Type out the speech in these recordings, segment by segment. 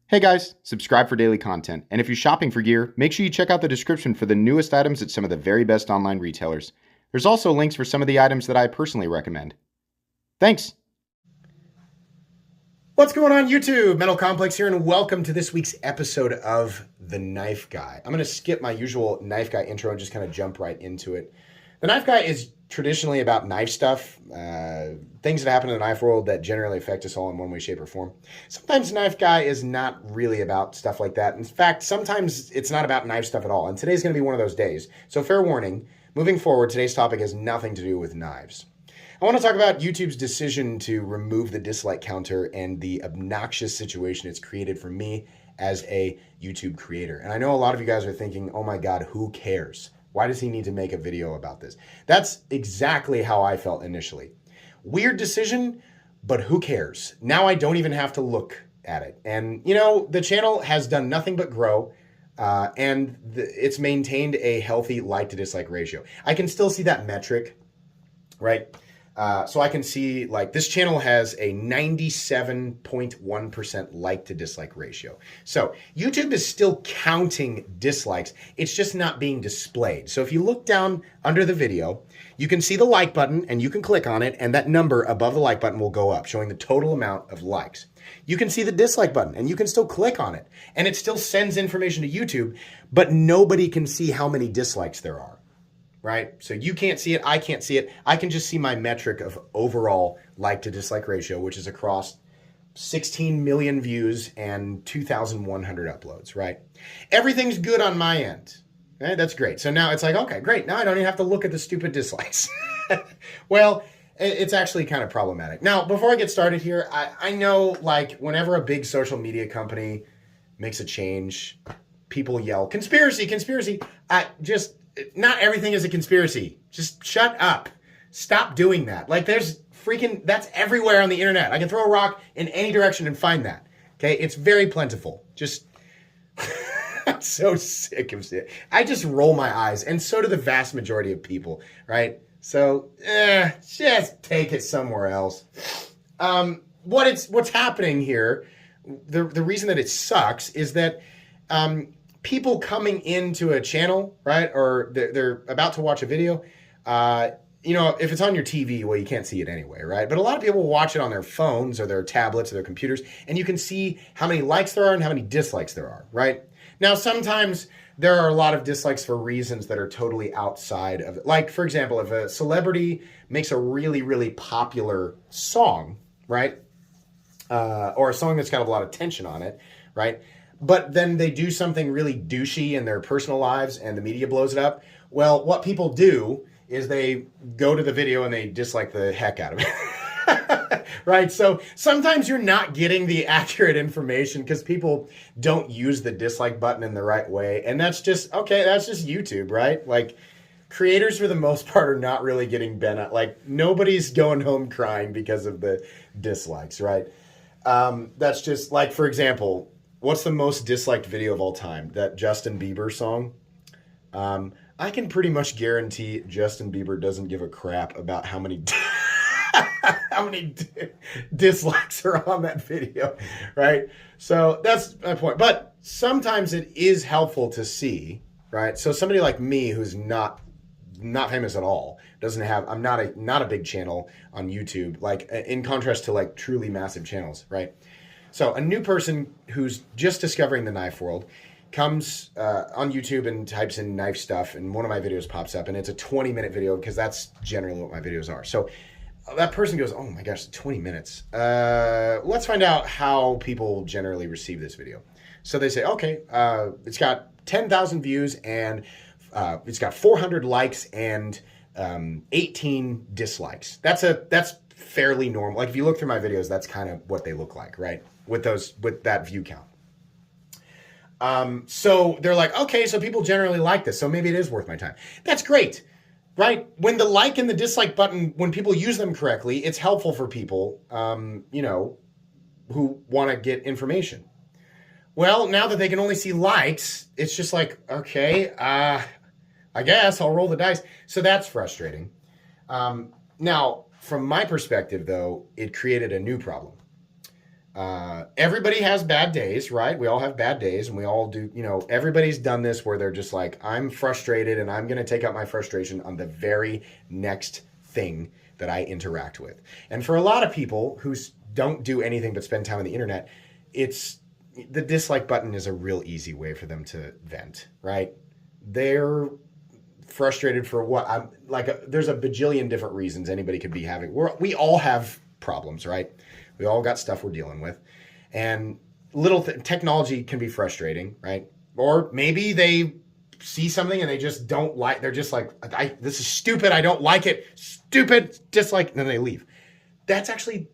Hey guys, subscribe for daily content. And if you're shopping for gear, make sure you check out the description for the newest items at some of the very best online retailers. There's also links for some of the items that I personally recommend. Thanks! What's going on YouTube? Metal Complex here, and welcome to this week's episode of The Knife Guy. I'm going to skip my usual Knife Guy intro and just kind of jump right into it. The Knife Guy is traditionally about knife stuff, things that happen in the knife world that generally affect us all in one way, shape, or form. Sometimes Knife Guy is not really about stuff like that. In fact, sometimes it's not about knife stuff at all, and today's going to be one of those days. So fair warning, moving forward, today's topic has nothing to do with knives. I want to talk about YouTube's decision to remove the dislike counter and the obnoxious situation it's created for me as a YouTube creator. And I know a lot of you guys are thinking, oh my God, who cares? Why does he need to make a video about this? That's exactly how I felt initially. Weird decision, but who cares? Now I don't even have to look at it. And you know, the channel has done nothing but grow. It's maintained a healthy like to dislike ratio. I can still see that metric, right? So I can see like this channel has a 97.1% like to dislike ratio. So YouTube is still counting dislikes. It's just not being displayed. So if you look down under the video, you can see the like button and you can click on it, and that number above the like button will go up, showing the total amount of likes. You can see the dislike button and you can still click on it, and it still sends information to YouTube, but nobody can see how many dislikes there are. Right? So you can't see it, I can't see it. I can just see my metric of overall like to dislike ratio, which is across 16 million views and 2,100 uploads, right? Everything's good on my end. Okay? That's great. So now it's like, okay, great. Now I don't even have to look at the stupid dislikes. Well, it's actually kind of problematic. Now, before I get started here, I know like whenever a big social media company makes a change, people yell, conspiracy, conspiracy. Not everything is a conspiracy. Just shut up. Stop doing that. Like that's everywhere on the internet. I can throw a rock in any direction and find that. Okay? It's very plentiful. I'm so sick of it. I just roll my eyes, and so do the vast majority of people, right? So, just take it somewhere else. What's happening here, the reason that it sucks is that, people coming into a channel, right, or they're about to watch a video, you know, if it's on your TV, well, you can't see it anyway, right? But a lot of people watch it on their phones or their tablets or their computers, and you can see how many likes there are and how many dislikes there are, right? Now, sometimes there are a lot of dislikes for reasons that are totally outside of it. Like, for example, if a celebrity makes a really, really popular song, right, or a song that's got a lot of tension on it, right, but then they do something really douchey in their personal lives and the media blows it up. Well, what people do is they go to the video and they dislike the heck out of it. Right? So sometimes you're not getting the accurate information because people don't use the dislike button in the right way. And that's just, okay, that's just YouTube, right? Like, creators for the most part are not really getting bent out. Like, nobody's going home crying because of the dislikes, right? That's just, like, for example, what's the most disliked video of all time? That Justin Bieber song? I can pretty much guarantee Justin Bieber doesn't give a crap about how many dislikes are on that video, right? So that's my point. But sometimes it is helpful to see, right? So somebody like me who's not famous at all, I'm not a big channel on YouTube, like in contrast to like truly massive channels, right? So a new person who's just discovering the knife world comes on YouTube and types in knife stuff, and one of my videos pops up, and it's a 20-minute video because that's generally what my videos are. So that person goes, oh my gosh, 20 minutes. Let's find out how people generally receive this video. So they say, okay, it's got 10,000 views, and it's got 400 likes and 18 dislikes. That's fairly normal. Like if you look through my videos, that's kind of what they look like, right? With that view count. So they're like, okay, so people generally like this, so maybe it is worth my time. That's great, right? When the like and the dislike button, when people use them correctly, it's helpful for people, you know, who want to get information. Well, now that they can only see likes, it's just like, okay, I guess I'll roll the dice. So that's frustrating. Now, from my perspective, though, it created a new problem. Everybody has bad days, right? We all have bad days, and we all do, everybody's done this where they're just like, I'm frustrated and I'm going to take out my frustration on the very next thing that I interact with. And for a lot of people who don't do anything but spend time on the internet, it's the dislike button is a real easy way for them to vent, right? They're frustrated for what I'm like. There's a bajillion different reasons anybody could be having. We all have problems, right? We all got stuff we're dealing with, and technology can be frustrating, right? Or maybe they see something and they just don't like. They're just like, this is stupid. I don't like it. Stupid. Dislike. And then they leave. That's actually,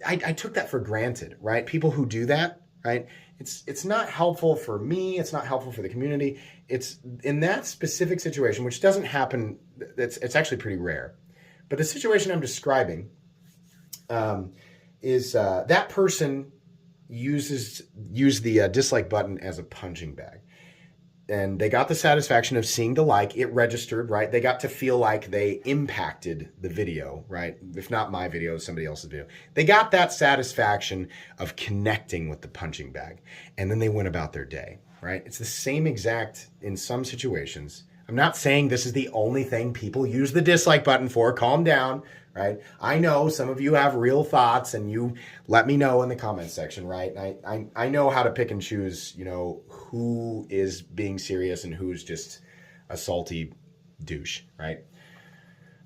I took that for granted, right? People who do that, right? It's not helpful for me. It's not helpful for the community. It's in that specific situation, which doesn't happen. It's actually pretty rare. But the situation I'm describing is that person used the dislike button as a punching bag. And they got the satisfaction of seeing the like, it registered, right? They got to feel like they impacted the video, right? If not my video, somebody else's video. They got that satisfaction of connecting with the punching bag. And then they went about their day, right? It's the same exact in some situations. I'm not saying this is the only thing people use the dislike button for. Calm down, right? I know some of you have real thoughts and you let me know in the comments section, right? I know how to pick and choose, who is being serious and who's just a salty douche, right?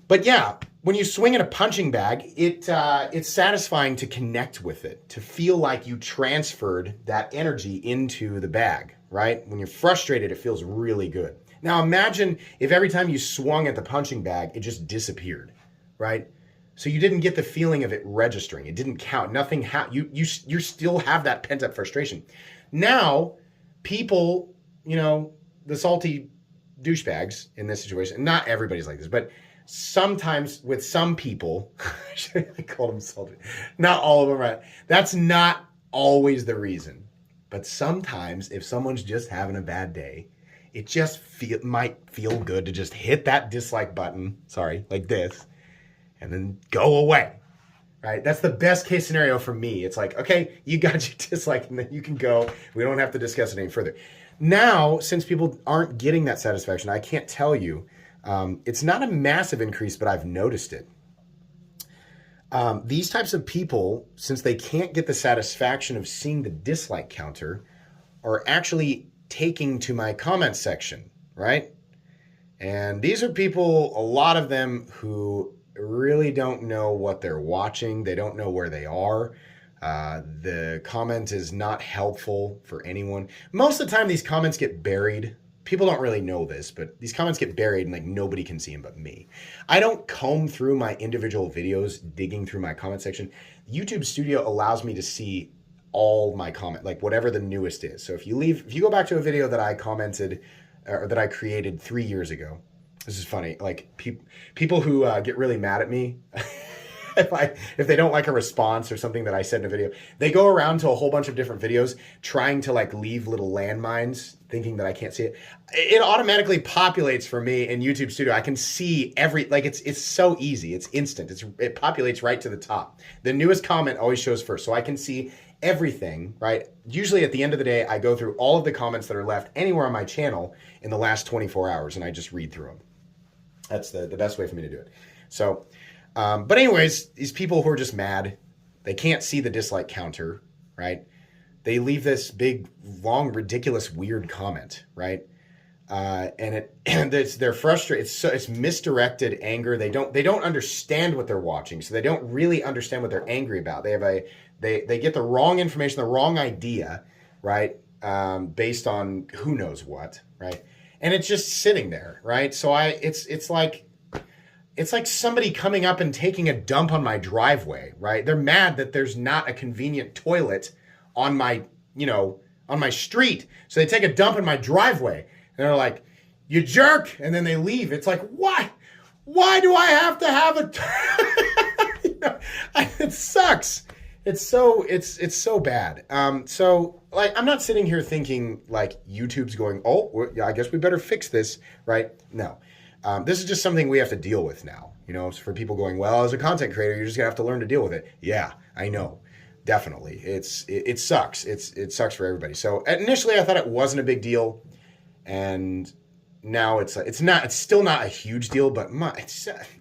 But yeah, when you swing at a punching bag, it's satisfying to connect with it, to feel like you transferred that energy into the bag, right? When you're frustrated, it feels really good. Now imagine if every time you swung at the punching bag, it just disappeared, right? So you didn't get the feeling of it registering. It didn't count. Nothing. You still have that pent up frustration. Now, people, the salty douchebags in this situation. Not everybody's like this, but sometimes with some people, I called them salty. Not all of them, right? That's not always the reason. But sometimes, if someone's just having a bad day, it just might feel good to just hit that dislike button. Sorry, like this. And then go away, right? That's the best case scenario for me. It's like, okay, you got your dislike and then you can go. We don't have to discuss it any further. Now, since people aren't getting that satisfaction, I can't tell you. It's not a massive increase, but I've noticed it. These types of people, since they can't get the satisfaction of seeing the dislike counter, are actually taking to my comment section, right? And these are people, a lot of them who really don't know what they're watching. They don't know where they are. The comment is not helpful for anyone. Most of the time, these comments get buried. People don't really know this, but these comments get buried and like nobody can see them but me. I don't comb through my individual videos, digging through my comment section. YouTube Studio allows me to see all my comment, like whatever the newest is. So if you go back to a video that I commented or that I created 3 years ago, this is funny. Like people who get really mad at me if they don't like a response or something that I said in a video, they go around to a whole bunch of different videos trying to like leave little landmines, thinking that I can't see it. It automatically populates for me in YouTube Studio. I can see it's so easy. It's instant. It populates right to the top. The newest comment always shows first, so I can see everything, right? Usually at the end of the day, I go through all of the comments that are left anywhere on my channel in the last 24 hours, and I just read through them. That's the best way for me to do it. So, but anyways, these people who are just mad, they can't see the dislike counter, right? They leave this big, long, ridiculous, weird comment, right? And they're frustrated. It's misdirected anger. They don't understand what they're watching, so they don't really understand what they're angry about. They get the wrong information, the wrong idea, right? Based on who knows what, right? And it's just sitting there, right? So it's like somebody coming up and taking a dump on my driveway, right? They're mad that there's not a convenient toilet on my street. So they take a dump in my driveway and they're like, "You jerk." And then they leave. It's like, why? Why do I have to have it sucks. It's so bad. So like, I'm not sitting here thinking like YouTube's going, "Oh, I guess we better fix this," right? No. This is just something we have to deal with now. For people going, "Well, as a content creator, you're just gonna have to learn to deal with it." Yeah, I know. Definitely. It sucks. It sucks for everybody. So initially I thought it wasn't a big deal, and now it's still not a huge deal, but it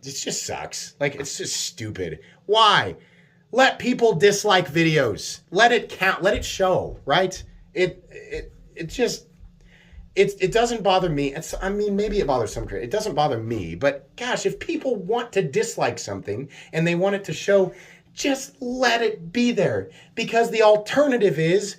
just sucks. Like, it's just stupid. Why? Let people dislike videos. Let it count. Let it show, right? It doesn't bother me. I mean, maybe it bothers some creators. It doesn't bother me, but gosh, if people want to dislike something and they want it to show, just let it be there. Because the alternative is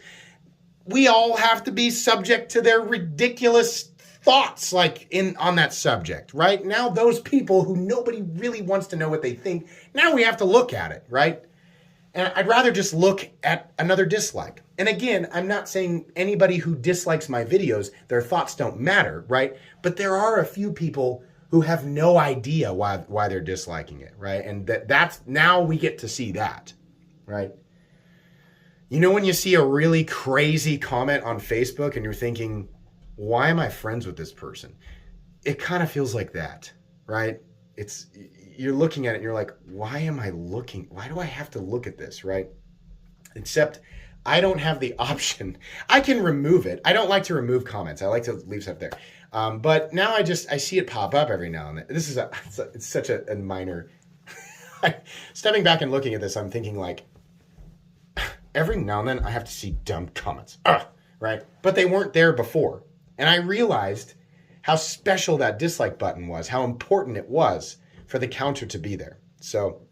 we all have to be subject to their ridiculous thoughts on that subject, right? Now those people who nobody really wants to know what they think, now we have to look at it, right? And I'd rather just look at another dislike. And again, I'm not saying anybody who dislikes my videos, their thoughts don't matter, right? But there are a few people who have no idea why they're disliking it, right? And that's now we get to see that, right? You know, when you see a really crazy comment on Facebook and you're thinking, why am I friends with this person? It kind of feels like that, right? You're looking at it and you're like, why do I have to look at this, right? Except I don't have the option. I can remove it. I don't like to remove comments. I like to leave stuff there. But now I see it pop up every now and then. It's such a minor. Stepping back and looking at this, I'm thinking like, every now and then I have to see dumb comments, right? But they weren't there before. And I realized how special that dislike button was, how important it was for the counter to be there. So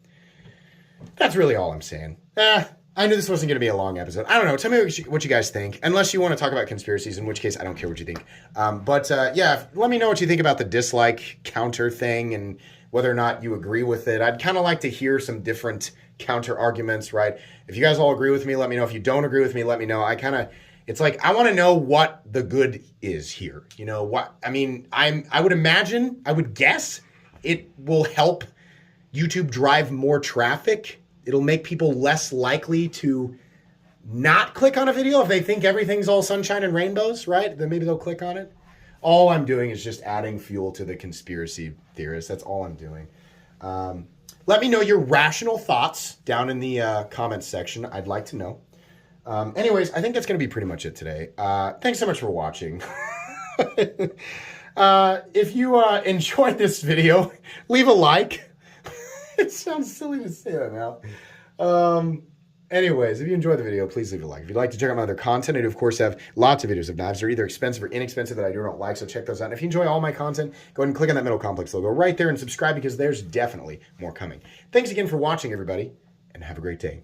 that's really all I'm saying. I knew this wasn't going to be a long episode. I don't know. Tell me what you guys think. Unless you want to talk about conspiracies, in which case I don't care what you think. But let me know what you think about the dislike counter thing and whether or not you agree with it. I'd kind of like to hear some different counter arguments, right? If you guys all agree with me, let me know. If you don't agree with me, let me know. It's like, I want to know what the good is here. You know what? I mean, I would guess it will help YouTube drive more traffic. It'll make people less likely to not click on a video if they think everything's all sunshine and rainbows, right? Then maybe they'll click on it. All I'm doing is just adding fuel to the conspiracy theorists. That's all I'm doing. Let me know your rational thoughts down in the comments section. I'd like to know. Anyways, I think that's going to be pretty much it today. Thanks so much for watching. If you enjoyed this video, leave a like. It sounds silly to say that now. Anyways, if you enjoyed the video, please leave a like. If you'd like to check out my other content, I do, of course, have lots of videos of knives. They're either expensive or inexpensive that I do not like, so check those out. And if you enjoy all my content, go ahead and click on that Metal Complex logo right there and subscribe because there's definitely more coming. Thanks again for watching, everybody, and have a great day.